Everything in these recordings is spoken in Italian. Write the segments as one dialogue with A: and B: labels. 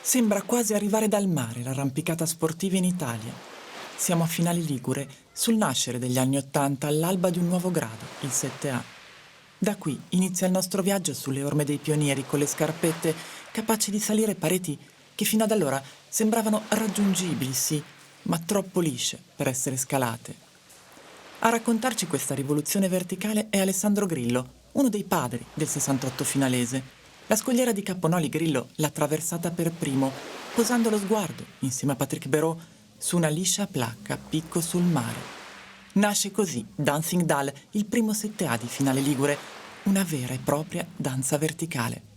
A: Sembra quasi arrivare dal mare l'arrampicata sportiva in Italia. Siamo a Finale Ligure, sul nascere degli anni '80, all'alba di un nuovo grado, il 7A. Da qui inizia il nostro viaggio sulle orme dei pionieri con le scarpette capaci di salire pareti che fino ad allora sembravano raggiungibili, sì, ma troppo lisce per essere scalate. A raccontarci questa rivoluzione verticale è Alessandro Grillo, uno dei padri del 68 finalese. La scogliera di Capponoli Grillo l'ha attraversata per primo, posando lo sguardo, insieme a Patrick Béraud, su una liscia placca a picco sul mare. Nasce così Dancing Dal, il primo 7A di Finale Ligure, una vera e propria danza verticale.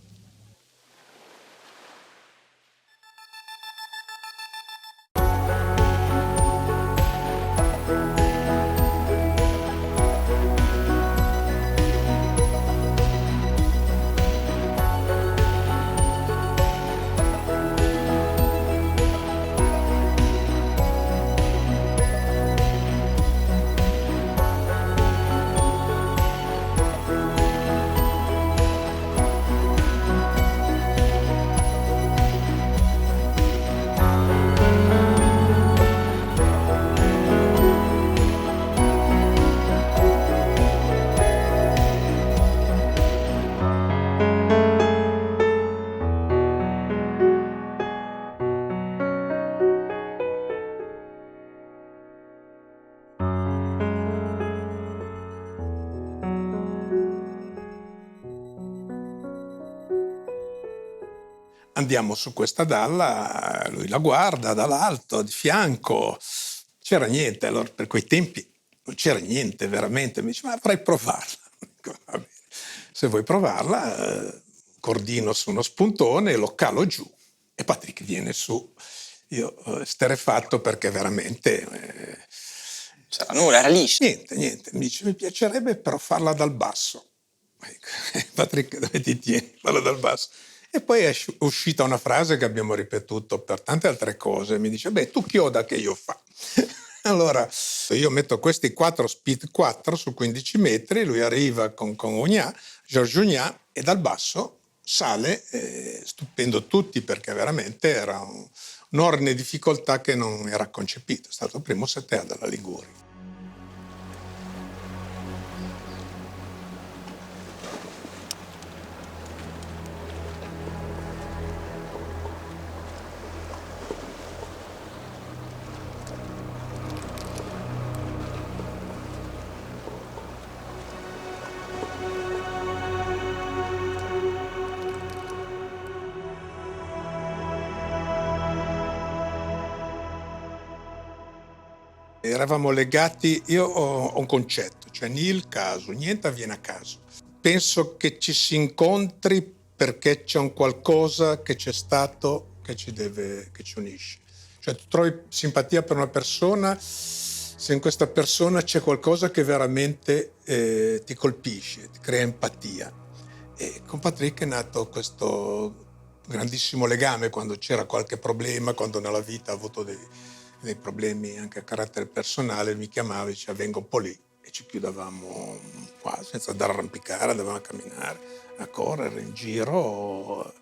B: Andiamo su questa dalla, lui la guarda dall'alto, di fianco, c'era niente, allora per quei tempi non c'era niente veramente, mi dice ma vorrei provarla. Dico, va bene. Se vuoi provarla, cordino su uno spuntone e lo calo giù e Patrick viene su. Io esterrefatto perché veramente...
C: C'era nulla, era liscio.
B: Niente, mi dice mi piacerebbe però farla dal basso. Patrick, dove ti tieni? Farla dal basso. E poi è uscita una frase che abbiamo ripetuto per tante altre cose. Mi dice, beh, tu chioda che io fa. Allora, io metto questi 4 speed 4 su 15 metri, lui arriva con Georges Ugnà, e dal basso sale, stupendo tutti perché veramente era un ordine di difficoltà che non era concepito. È stato il primo 7A della Liguria. Eravamo legati, io ho un concetto, cioè nil caso, niente avviene a caso. Penso che ci si incontri perché c'è un qualcosa che c'è stato che ci unisce. Cioè tu trovi simpatia per una persona se in questa persona c'è qualcosa che veramente ti colpisce, ti crea empatia. E con Patrick è nato questo grandissimo legame quando c'era qualche problema, quando nella vita ha avuto dei problemi anche a carattere personale, mi chiamava e diceva vengo un po' lì e ci chiudevamo qua senza andare a arrampicare, andavamo a camminare, a correre in giro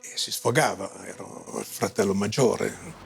B: e si sfogava, ero il fratello maggiore.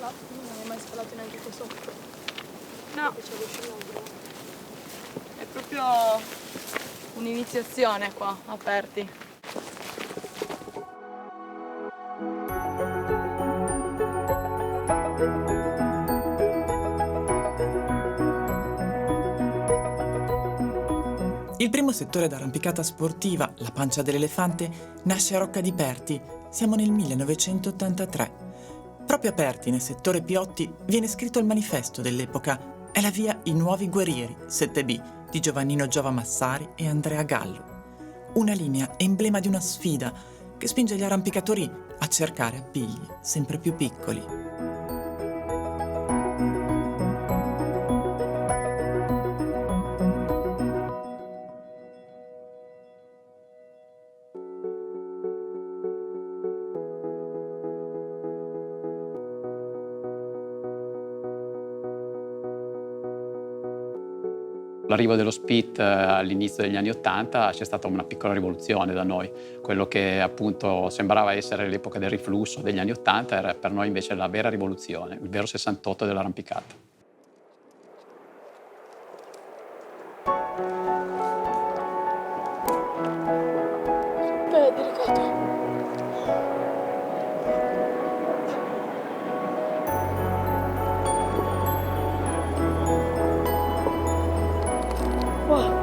D: Non hai mai scalato neanche qua sotto?
E: No. È proprio un'iniziazione qua, aperti.
A: Il primo settore d'arrampicata sportiva, la Pancia dell'Elefante, nasce a Rocca di Perti. Siamo nel 1983. Proprio a Perti, nel settore Piotti, viene scritto il manifesto dell'epoca. È la via I Nuovi Guerrieri, 7B, di Giovannino Giova Massari e Andrea Gallo. Una linea emblema di una sfida che spinge gli arrampicatori a cercare appigli sempre più piccoli.
E: L'arrivo dello SPIT all'inizio degli anni '80 c'è stata una piccola rivoluzione da noi. Quello che appunto sembrava essere l'epoca del riflusso degli anni '80 era per noi invece la vera rivoluzione, il vero 68 dell'arrampicata.
D: Beh, delicato. Wow.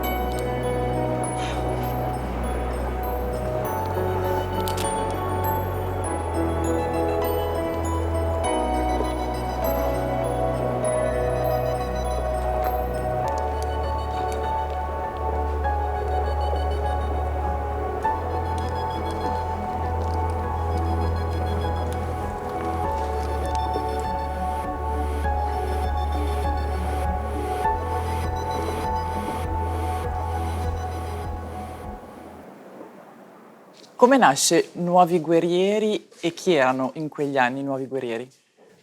A: Come nasce Nuovi Guerrieri e chi erano in quegli anni i Nuovi Guerrieri?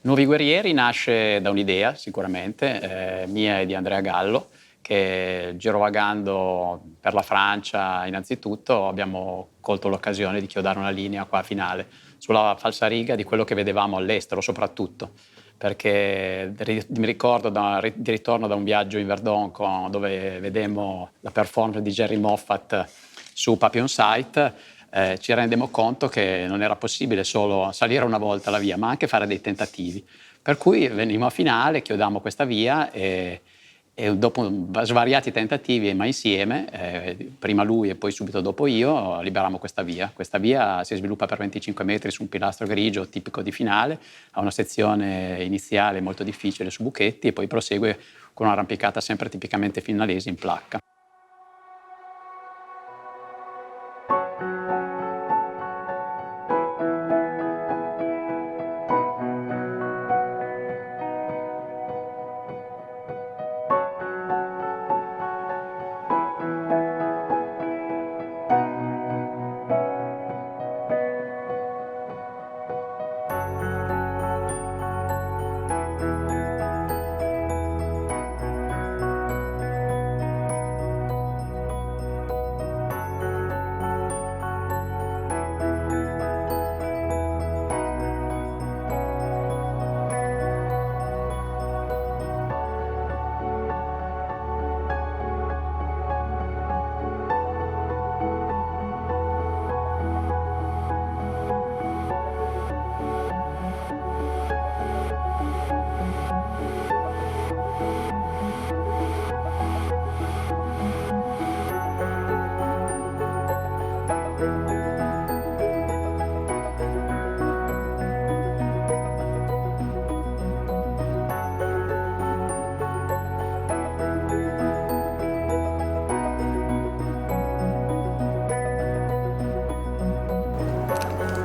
E: Nuovi Guerrieri nasce da un'idea sicuramente, mia e di Andrea Gallo, che girovagando per la Francia innanzitutto abbiamo colto l'occasione di chiodare una linea qua a Finale, sulla falsariga di quello che vedevamo all'estero soprattutto, perché mi ricordo di ritorno da un viaggio in Verdon dove vedemmo la performance di Jerry Moffat su Papillon Sight. Ci rendemmo conto che non era possibile solo salire una volta la via, ma anche fare dei tentativi. Per cui venimmo a Finale, chiudammo questa via e dopo svariati tentativi, ma insieme, prima lui e poi subito dopo io, liberammo questa via. Questa via si sviluppa per 25 metri su un pilastro grigio tipico di Finale, ha una sezione iniziale molto difficile su buchetti e poi prosegue con un'arrampicata sempre tipicamente finalese in placca.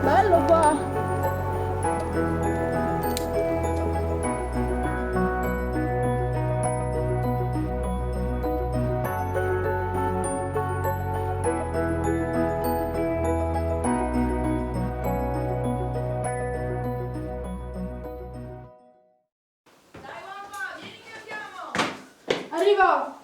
E: Bello qua!
D: Dai mamma, vieni che andiamo! Arriva!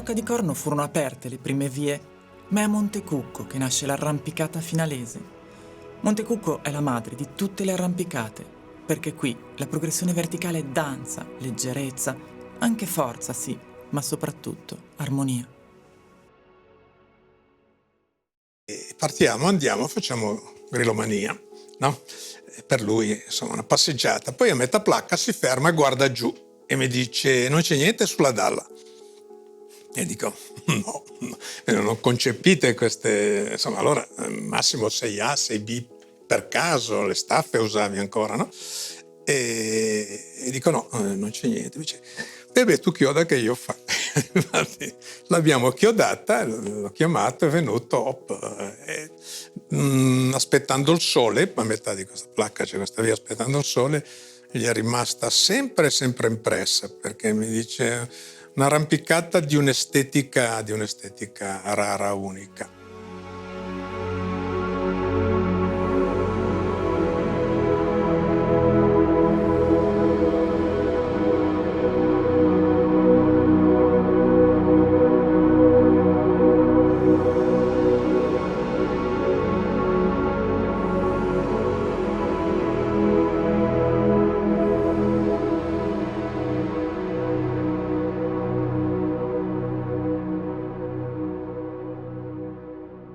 A: Rocca di Corno furono aperte le prime vie, ma è a Montecucco che nasce l'arrampicata finalese. Montecucco è la madre di tutte le arrampicate, perché qui la progressione verticale è danza, leggerezza, anche forza sì, ma soprattutto armonia.
B: Partiamo, andiamo, facciamo grilomania, no? Per lui, insomma, una passeggiata. Poi a metà placca si ferma, guarda giù e mi dice: non c'è niente sulla dalla. E dico: no, non concepite queste, insomma, allora massimo 6A, 6B per caso, le staffe usavi ancora, no? E dico: no, non c'è niente. Dice: beh, tu chioda che io fa. Infatti l'abbiamo chiodata, l'ho chiamato, è venuto, aspettando il sole, a metà di questa placca c'è questa via, aspettando il sole, gli è rimasta sempre impressa, perché mi dice: un'arrampicata di un'estetica rara, unica.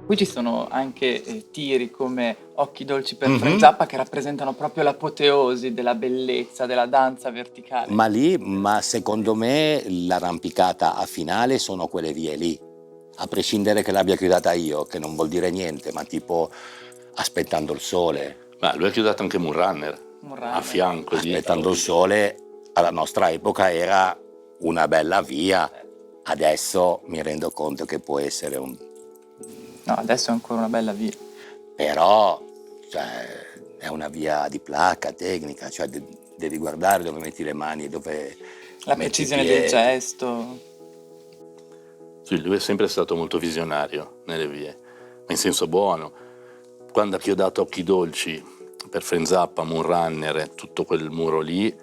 F: Qui ci sono anche tiri come Occhi dolci per Frank Zappa che rappresentano proprio l'apoteosi della bellezza, della danza verticale.
G: Ma secondo me l'arrampicata a finale sono quelle vie lì, a prescindere che l'abbia chiudata io, che non vuol dire niente, ma tipo aspettando il sole.
H: Ma lui ha chiudato anche Moonrunner a fianco di...
G: Aspettando il sole alla nostra epoca era una bella via, adesso mi rendo conto che può essere un...
F: No, adesso è ancora una bella via.
G: Però cioè, è una via di placca, tecnica, cioè devi guardare dove metti le mani, dove
F: la
G: metti
F: precisione
G: i piedi.
F: del gesto.
H: Sì, lui è sempre stato molto visionario nelle vie, ma in senso buono. Quando ha chiodato Occhi dolci per Frank Zappa, Moonrunner, tutto quel muro lì,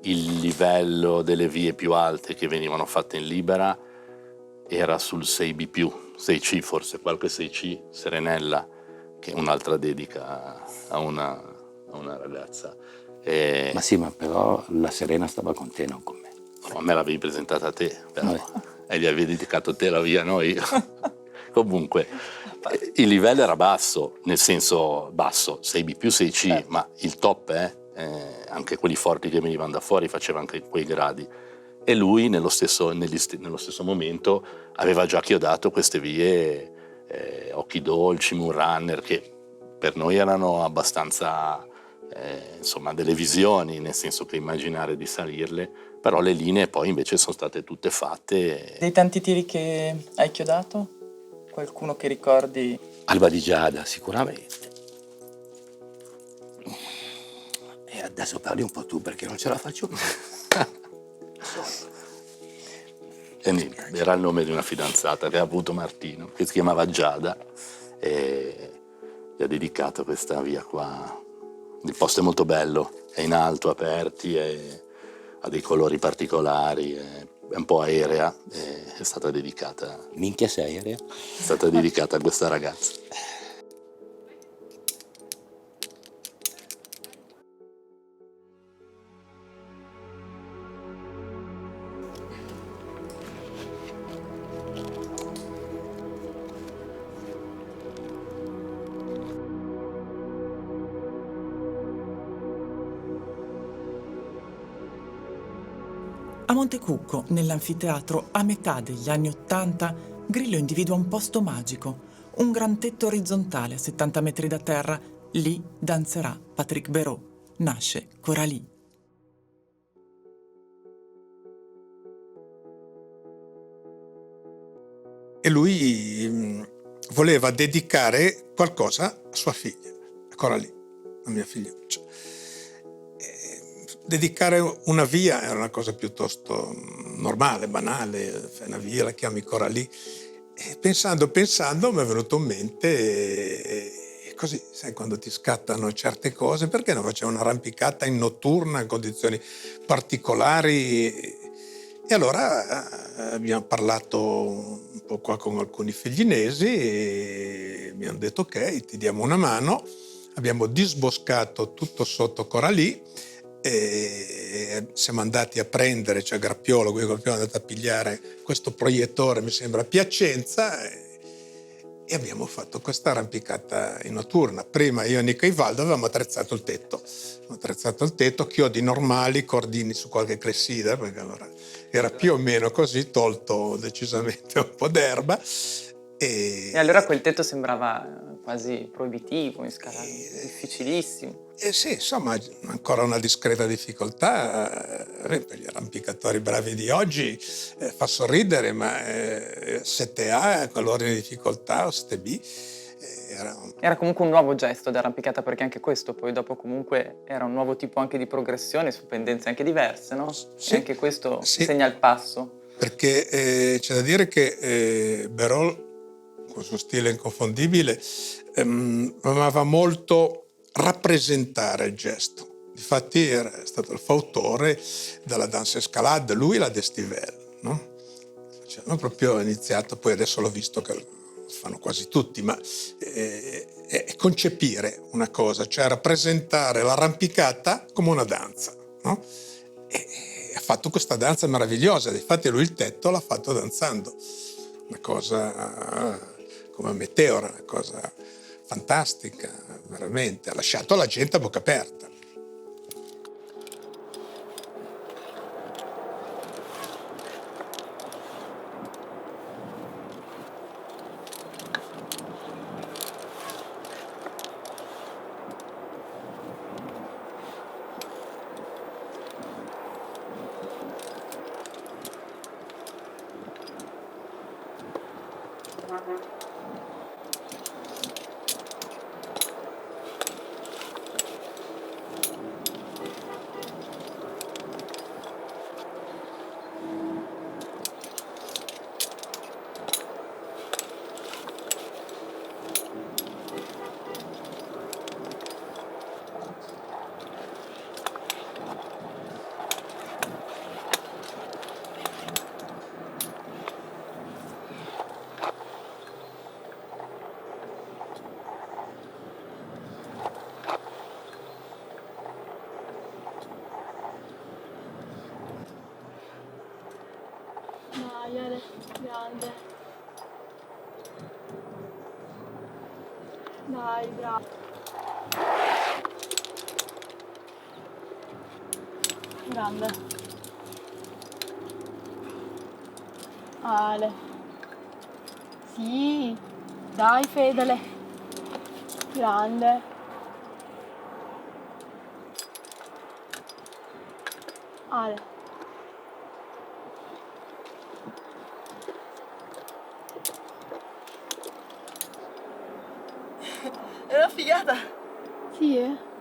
H: il livello delle vie più alte che venivano fatte in libera era sul 6B+, 6C forse, qualche 6C, Serenella, che è un'altra dedica a una ragazza.
G: Ma sì, ma però la Serena stava con te, non con me.
H: A me l'avevi presentata a te, però, e gli avevi dedicato te la via, noi. Comunque, il livello era basso, nel senso basso, 6B+, 6C, ma il top anche quelli forti che venivano da fuori faceva anche quei gradi. E lui nello stesso momento aveva già chiodato queste vie, Occhi dolci, Moonrunner, che per noi erano abbastanza insomma delle visioni, nel senso che immaginare di salirle, però le linee poi invece sono state tutte fatte.
F: Dei tanti tiri che hai chiodato? Qualcuno che ricordi?
G: Alba di Giada, sicuramente. E adesso parli un po' tu, perché non ce la faccio più.
H: Era il nome di una fidanzata che ha avuto Martino, che si chiamava Giada, e gli ha dedicato questa via qua. Il posto è molto bello, è in alto, aperti, ha dei colori particolari, è un po' aerea, è stata dedicata.
G: Minchia sei aerea?
H: È stata dedicata a questa ragazza.
A: A Montecucco, nell'anfiteatro, a metà degli anni '80, Grillo individua un posto magico, un gran tetto orizzontale a 70 metri da terra. Lì danzerà Patrick Béraud. Nasce Coralie.
B: E lui voleva dedicare qualcosa a sua figlia, a Coralie, la mia figliuccia. Dedicare una via era una cosa piuttosto normale, banale, una via, la chiami Coralie. E pensando mi è venuto in mente, così, sai, quando ti scattano certe cose, perché non faceva un'arrampicata in notturna, in condizioni particolari, E allora abbiamo parlato un po' qua con alcuni figlinesi e mi hanno detto ok, ti diamo una mano. Abbiamo disboscato tutto sotto Coralì e siamo andati a prendere, cioè Grappiolo, qui a Grappiolo è andato a pigliare questo proiettore, mi sembra a Piacenza, e abbiamo fatto questa arrampicata in notturna. Prima io e Nico e Ivaldo avevamo attrezzato il tetto, chiodi normali, cordini su qualche clessidra, perché allora era più o meno così, tolto decisamente un po' d'erba.
F: E allora quel tetto sembrava quasi proibitivo, in scala difficilissimo.
B: Sì, insomma, ancora una discreta difficoltà. Per gli arrampicatori bravi di oggi fa sorridere, ma 7A, quell'ordine di difficoltà, o 7B,
F: Era comunque un nuovo gesto d'arrampicata, perché anche questo poi dopo comunque era un nuovo tipo anche di progressione su pendenze anche diverse, no?
B: Sì,
F: e anche questo
B: sì.
F: segna il passo.
B: Perché c'è da dire che Berol, con il suo stile inconfondibile, amava molto rappresentare il gesto. Difatti era stato il fautore della danse escalade, lui la Destivelle, no? Hanno proprio iniziato, poi adesso l'ho visto che lo fanno quasi tutti, ma è concepire una cosa, cioè rappresentare l'arrampicata come una danza, no? E ha fatto questa danza meravigliosa, infatti lui il tetto l'ha fatto danzando, una cosa come Meteora, una cosa fantastica, veramente, ha lasciato la gente a bocca aperta.
D: Dai, Ale, grande. Dai, bravo. Grande. Ale. Sì. Dai, Fedele. Grande. Ale.
I: È una figata!
D: Sì, eh?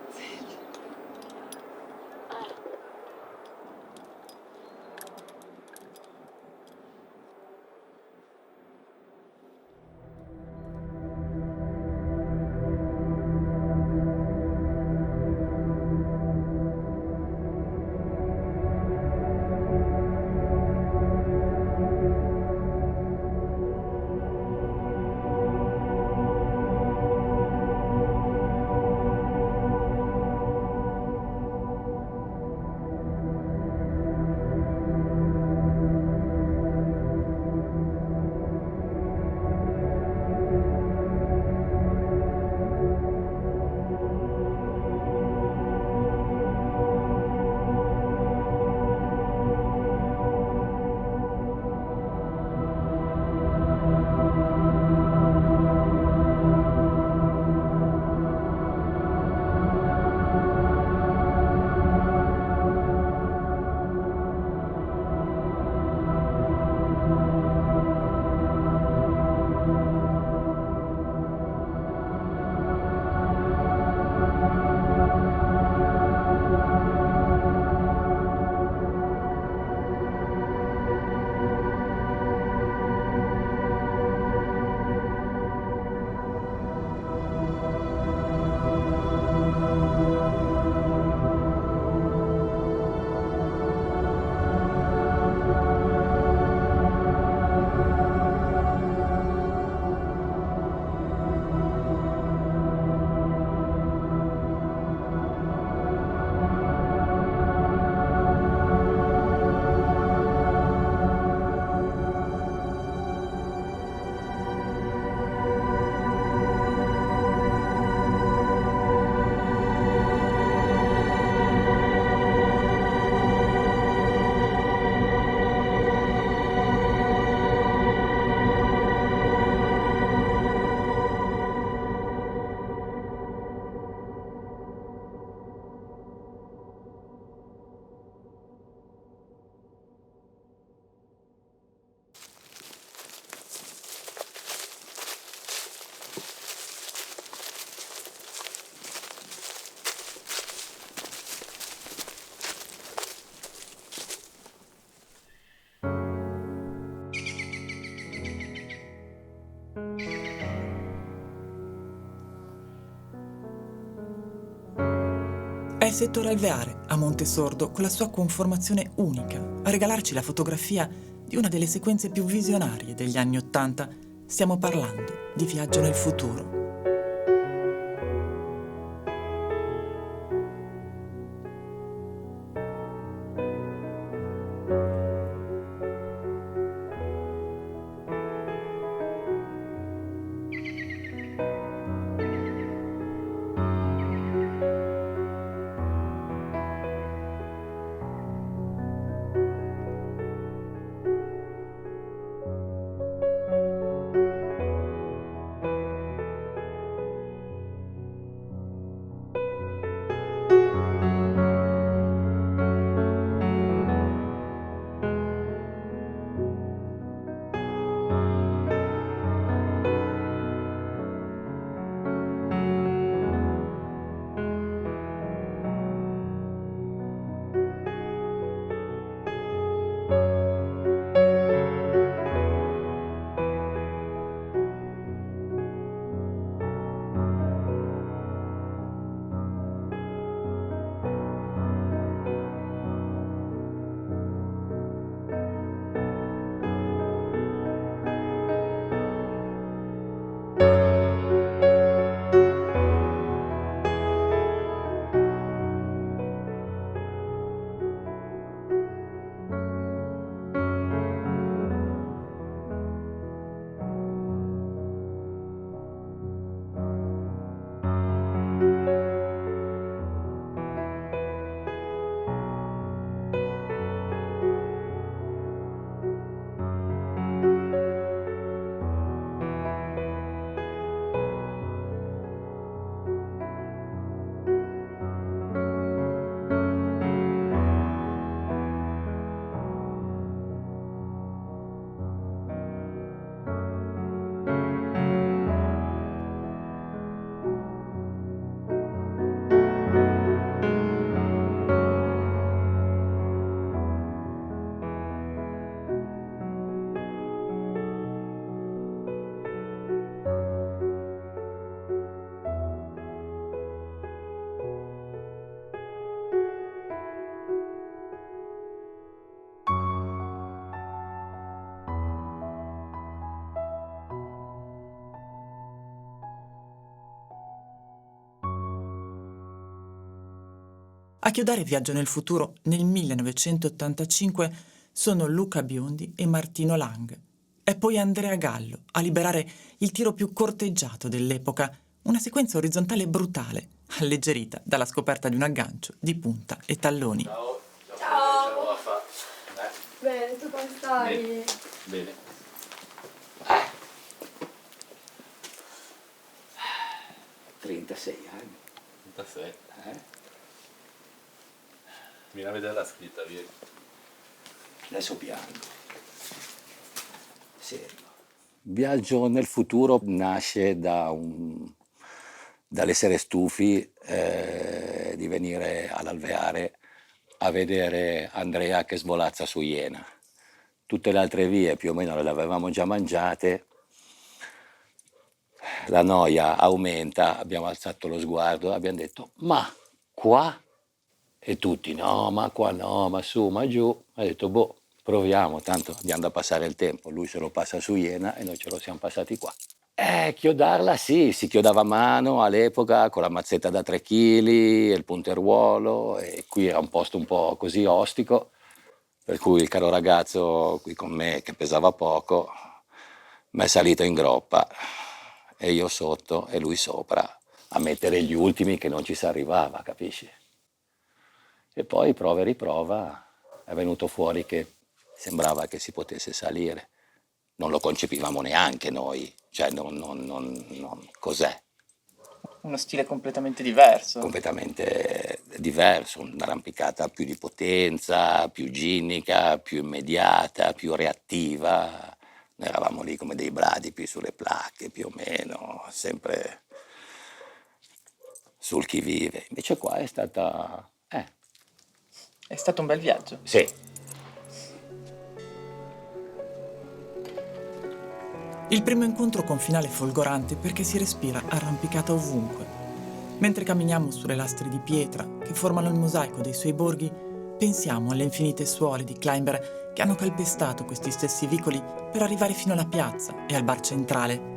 A: È il settore alveare, a Monte Sordo, con la sua conformazione unica, a regalarci la fotografia di una delle sequenze più visionarie degli anni '80. Stiamo parlando di Viaggio nel futuro. A chiudere Viaggio nel futuro nel 1985 sono Luca Biondi e Martino Lang. È poi Andrea Gallo a liberare il tiro più corteggiato dell'epoca, una sequenza orizzontale brutale, alleggerita dalla scoperta di un aggancio di punta e talloni.
H: Ciao.
D: Ciao. Bene, tu come stai?
H: Bene.
G: 36 anni.
H: 36. Vieni a vedere la scritta, vieni.
G: Adesso piango. Serio. Viaggio nel futuro nasce dall'essere stufi di venire all'Alveare a vedere Andrea che svolazza su Iena. Tutte le altre vie più o meno le avevamo già mangiate. La noia aumenta, abbiamo alzato lo sguardo, abbiamo detto ma qua? E tutti no, ma qua no, ma su, ma giù. Ha detto boh, proviamo, tanto abbiamo da passare il tempo. Lui se lo passa su Iena e noi ce lo siamo passati qua. Chiodarla sì, si chiodava a mano all'epoca con la mazzetta da 3 kg, il punteruolo, e qui era un posto un po' così ostico, per cui il caro ragazzo qui con me, che pesava poco, mi è salito in groppa e io sotto e lui sopra a mettere gli ultimi che non ci si arrivava, capisci? E poi prova e riprova è venuto fuori che sembrava che si potesse salire. Non lo concepivamo neanche noi, cioè cos'è?
F: Uno stile completamente diverso.
G: Completamente diverso, un'arrampicata più di potenza, più ginnica, più immediata, più reattiva. Noi eravamo lì come dei bradipi sulle placche, più o meno, sempre sul chi vive. Invece qua è stata...
F: È stato un bel viaggio.
G: Sì.
A: Il primo incontro con finale folgorante perché si respira arrampicata ovunque. Mentre camminiamo sulle lastre di pietra che formano il mosaico dei suoi borghi, pensiamo alle infinite suole di climber che hanno calpestato questi stessi vicoli per arrivare fino alla piazza e al bar centrale.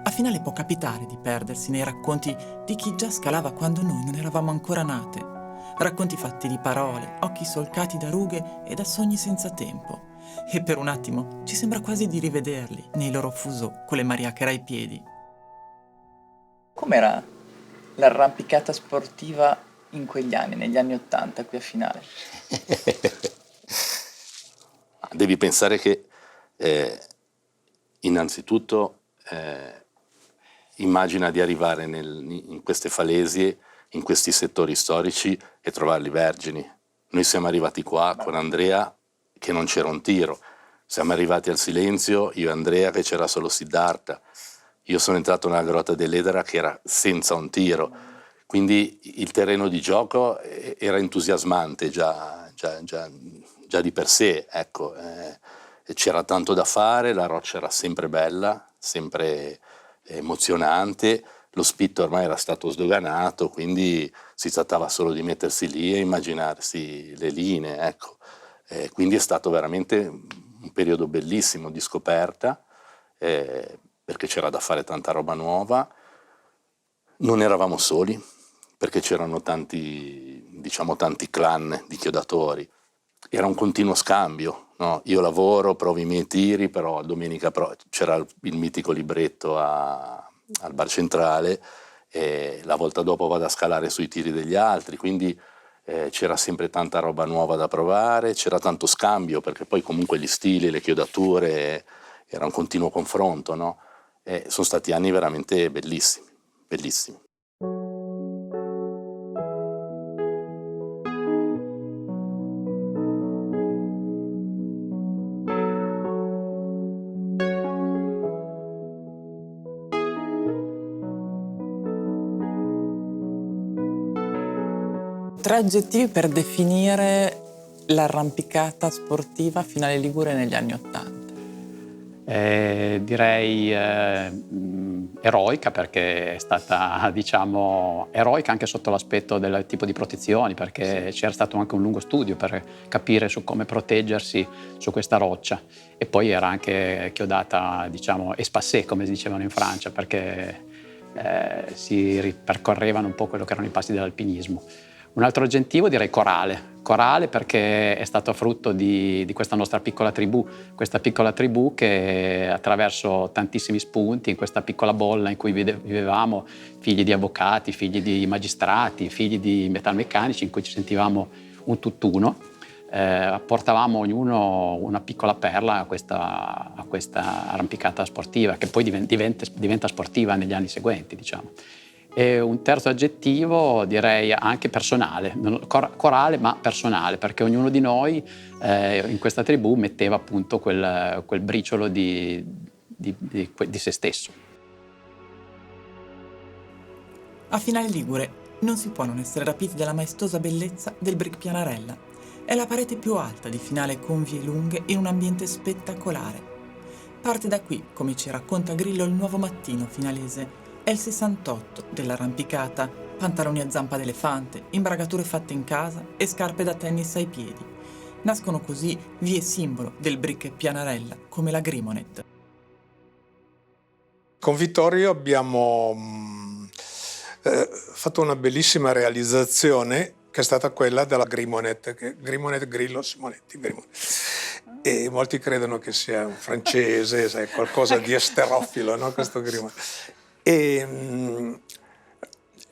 A: A finale può capitare di perdersi nei racconti di chi già scalava quando noi non eravamo ancora nate. Racconti fatti di parole, occhi solcati da rughe e da sogni senza tempo. E per un attimo ci sembra quasi di rivederli nei loro fuso con le mariachere ai piedi.
F: Com'era l'arrampicata sportiva in quegli anni, negli anni '80, qui a Finale?
H: Devi pensare che innanzitutto immagina di arrivare in queste falesie, in questi settori storici e trovarli vergini. Noi siamo arrivati qua con Andrea che non c'era un tiro, siamo arrivati al silenzio, io e Andrea che c'era solo Siddhartha. Io sono entrato nella grotta dell'Edera che era senza un tiro, quindi il terreno di gioco era entusiasmante già di per sé, ecco. C'era tanto da fare, la roccia era sempre bella, sempre emozionante, lo spitto ormai era stato sdoganato, quindi si trattava solo di mettersi lì e immaginarsi le linee, ecco. Quindi è stato veramente un periodo bellissimo di scoperta, perché c'era da fare tanta roba nuova. Non eravamo soli, perché c'erano tanti clan di chiodatori. Era un continuo scambio, no? Io lavoro, provo i miei tiri, però domenica c'era il mitico libretto al bar centrale e la volta dopo vado a scalare sui tiri degli altri, quindi c'era sempre tanta roba nuova da provare, c'era tanto scambio, perché poi comunque gli stili, le chiodature, era un continuo confronto, no? Sono stati anni veramente bellissimi, bellissimi.
A: Tre aggettivi per definire l'arrampicata sportiva Finale Ligure negli anni '80.
E: Direi eroica, perché è stata, diciamo, eroica anche sotto l'aspetto del tipo di protezioni, perché c'era stato anche un lungo studio per capire su come proteggersi su questa roccia, e poi era anche chiodata, diciamo, espassé, come si dicevano in Francia, perché si ripercorrevano un po' quello che erano i passi dell'alpinismo. Un altro aggettivo direi corale perché è stato frutto di questa nostra piccola tribù che attraverso tantissimi spunti in questa piccola bolla in cui vivevamo, figli di avvocati, figli di magistrati, figli di metalmeccanici, in cui ci sentivamo un tutt'uno, portavamo ognuno una piccola perla a questa arrampicata sportiva, che poi diventa sportiva negli anni seguenti, diciamo. E un terzo aggettivo direi anche personale, corale ma personale, perché ognuno di noi in questa tribù metteva appunto quel briciolo di se stesso.
A: A Finale Ligure non si può non essere rapiti dalla maestosa bellezza del Brick Pianarella. È la parete più alta di Finale con vie lunghe in un ambiente spettacolare. Parte da qui, come ci racconta Grillo, il nuovo mattino finalese. È il 68 dell'arrampicata, pantaloni a zampa d'elefante, imbragature fatte in casa e scarpe da tennis ai piedi. Nascono così vie simbolo del Brick Pianarella, come la Grimonet.
B: Con Vittorio abbiamo fatto una bellissima realizzazione che è stata quella della Grimonet, Grimonet Grillo Simonetti. E molti credono che sia un francese, sai, qualcosa di esterofilo, no? Questo Grimonet. E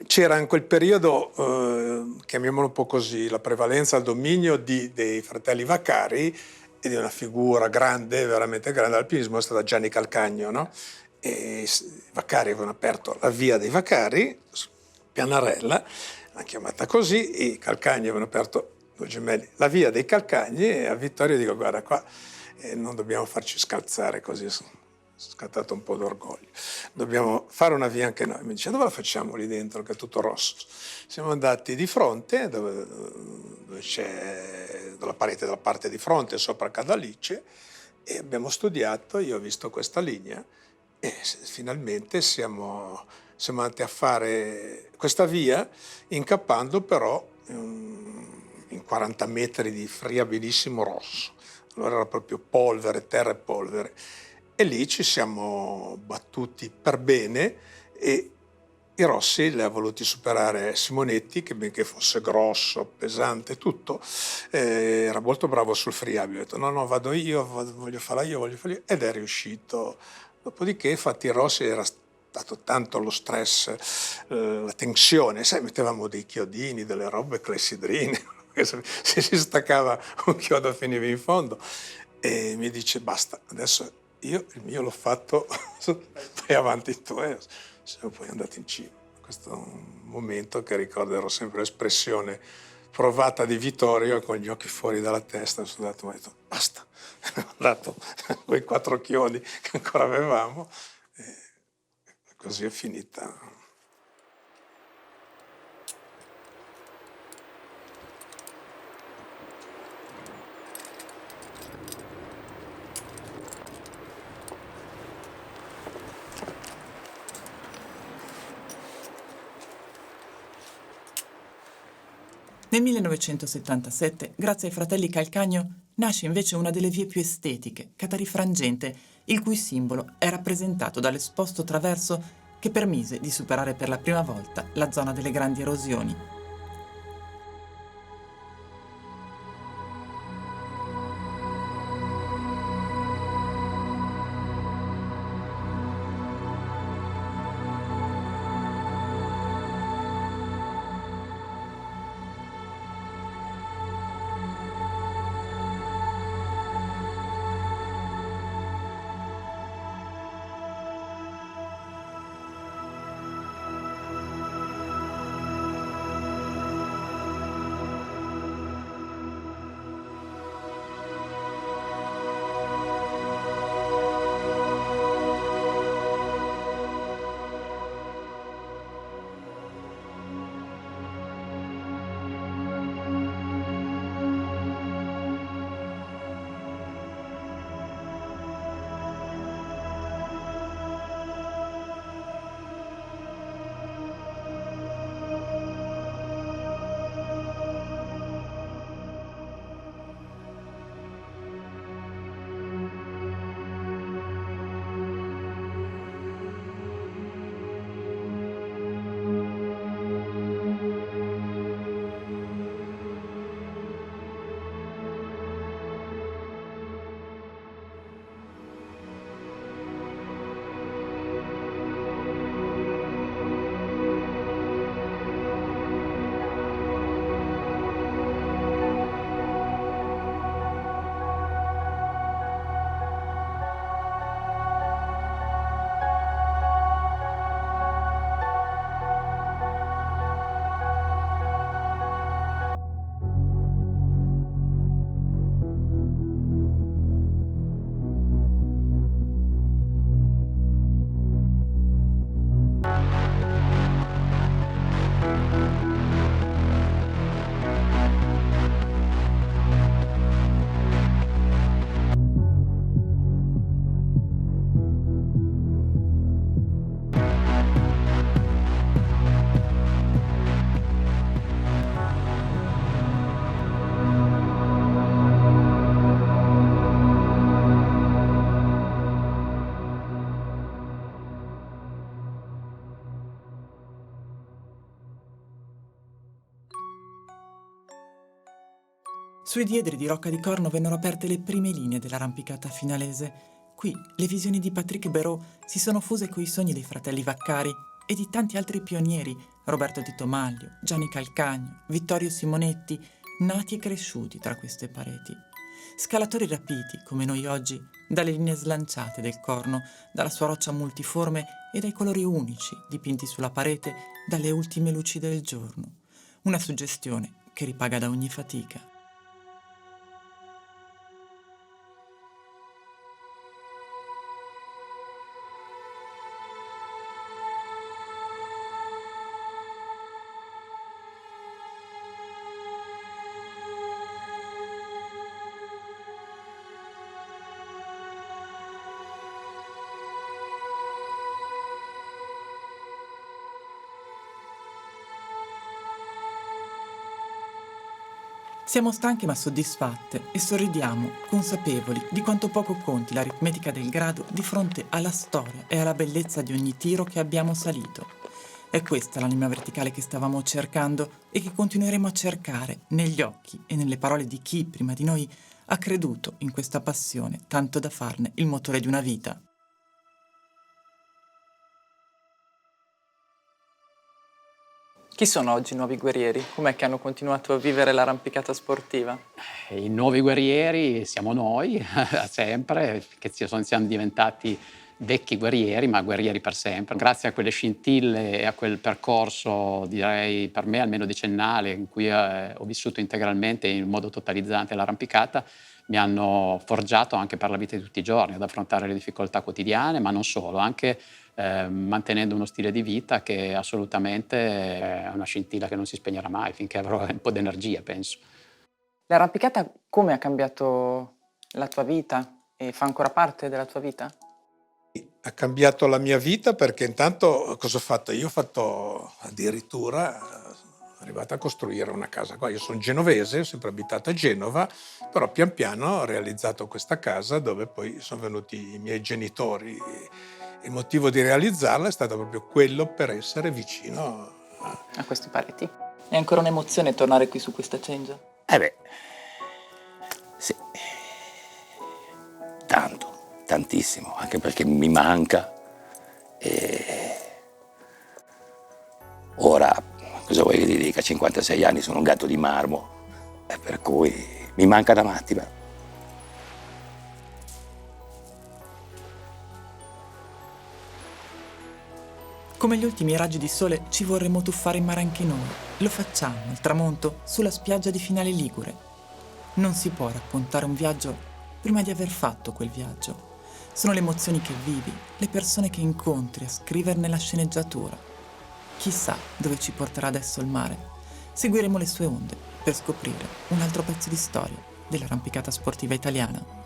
B: c'era in quel periodo, chiamiamolo un po' così, la prevalenza al dominio dei fratelli Vaccari e di una figura grande, veramente grande dell'alpinismo, è stata Gianni Calcagno, no? E i Vaccari avevano aperto la via dei Vaccari, Pianarella, l'hanno chiamata così, e i Calcagni avevano aperto, due gemelli, la via dei Calcagni, e a Vittorio dico: guarda qua, non dobbiamo farci scalzare così. Scattato un po' d'orgoglio, dobbiamo fare una via anche noi. Mi dice: dove la facciamo lì dentro che è tutto rosso? Siamo andati di fronte dove c'è la parete della parte di fronte sopra Cadalice, e abbiamo studiato. Io ho visto questa linea e finalmente siamo siamo andati a fare questa via, incappando però in 40 metri di friabilissimo rosso. Allora era proprio polvere, terra e polvere. E lì ci siamo battuti per bene e i Rossi li ha voluti superare Simonetti, che benché fosse grosso, pesante, tutto, era molto bravo sul friabile. Ha detto no, vado io, voglio farla io, ed è riuscito. Dopodiché, infatti, Rossi era stato tanto lo stress, la tensione, sai, mettevamo dei chiodini, delle robe clessidrine, se si staccava un chiodo finiva in fondo. E mi dice basta, adesso io il mio l'ho fatto, vai avanti tu, siamo poi andati in cima. Questo è un momento che ricorderò sempre, l'espressione provata di Vittorio con gli occhi fuori dalla testa. Sono andato e ho detto basta, ho dato quei 4 chiodi che ancora avevamo e così è finita.
A: Nel 1977, grazie ai fratelli Calcagno, nasce invece una delle vie più estetiche, Catari Frangente, il cui simbolo è rappresentato dall'esposto traverso che permise di superare per la prima volta la zona delle grandi erosioni. Sui diedri di Rocca di Corno vennero aperte le prime linee dell'arrampicata finalese. Qui le visioni di Patrick Béraud si sono fuse coi sogni dei fratelli Vaccari e di tanti altri pionieri, Roberto Tito Maglio, Gianni Calcagno, Vittorio Simonetti, nati e cresciuti tra queste pareti. Scalatori rapiti, come noi oggi, dalle linee slanciate del Corno, dalla sua roccia multiforme e dai colori unici dipinti sulla parete dalle ultime luci del giorno. Una suggestione che ripaga da ogni fatica. Siamo stanche ma soddisfatte e sorridiamo, consapevoli di quanto poco conti l'aritmetica del grado di fronte alla storia e alla bellezza di ogni tiro che abbiamo salito. È questa l'anima verticale che stavamo cercando e che continueremo a cercare negli occhi e nelle parole di chi prima di noi ha creduto in questa passione tanto da farne il motore di una vita.
F: Chi sono oggi i nuovi guerrieri? Com'è che hanno continuato a vivere l'arrampicata sportiva?
E: I nuovi guerrieri siamo noi, sempre, che siamo diventati vecchi guerrieri, ma guerrieri per sempre. Grazie a quelle scintille e a quel percorso, direi per me almeno decennale, in cui ho vissuto integralmente in modo totalizzante l'arrampicata, mi hanno forgiato anche per la vita di tutti i giorni, ad affrontare le difficoltà quotidiane, ma non solo, anche mantenendo uno stile di vita che assolutamente è una scintilla che non si spegnerà mai finché avrò un po' di energia, penso.
F: L'arrampicata come ha cambiato la tua vita e fa ancora parte della tua vita?
B: Ha cambiato la mia vita perché intanto cosa ho fatto? Io ho fatto addirittura, sono arrivato a costruire una casa qua. Io sono genovese, ho sempre abitato a Genova, però pian piano ho realizzato questa casa dove poi sono venuti i miei genitori. Il motivo di realizzarla è stato proprio quello per essere vicino
F: a questi pareti. È ancora un'emozione tornare qui su questa cengia?
G: Sì, tanto, tantissimo, anche perché mi manca. E ora, cosa vuoi che ti dica, a 56 anni sono un gatto di marmo, per cui mi manca da matti. Beh.
A: Come gli ultimi raggi di sole ci vorremmo tuffare in mare anche noi. Lo facciamo al tramonto sulla spiaggia di Finale Ligure. Non si può raccontare un viaggio prima di aver fatto quel viaggio. Sono le emozioni che vivi, le persone che incontri a scriverne la sceneggiatura. Chissà dove ci porterà adesso il mare. Seguiremo le sue onde per scoprire un altro pezzo di storia dell'arrampicata sportiva italiana.